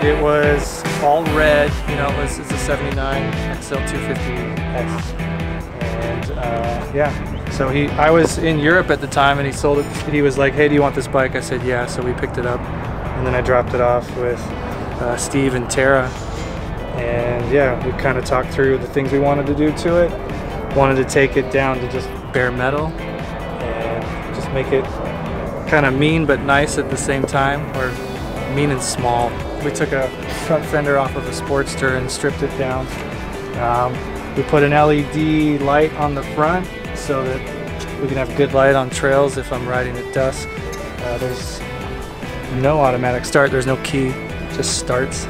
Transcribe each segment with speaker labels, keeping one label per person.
Speaker 1: It was all red, you know, it's a 79 XL 250X. And yeah, so I was in Europe at the time and he sold it. He was like, hey, do you want this bike? I said, yeah, so we picked it up. And then I dropped it off with Steve and Tara. And yeah, we kind of talked through the things we wanted to do to it. Wanted to take it down to just bare metal and just make it kind of mean but nice at the same time, or mean and small. We took a front fender off of a Sportster and stripped it down. We put an LED light on the front so that we can have good light on trails if I'm riding at dusk. There's no automatic start, there's no key, it just starts.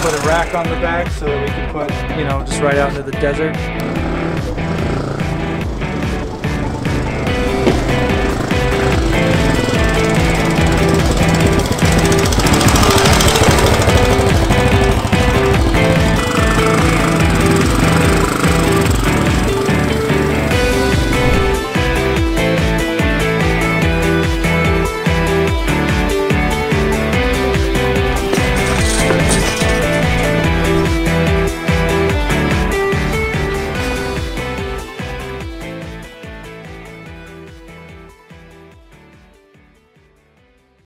Speaker 1: Put a rack on the back so that we can put, you know, just right out into the desert.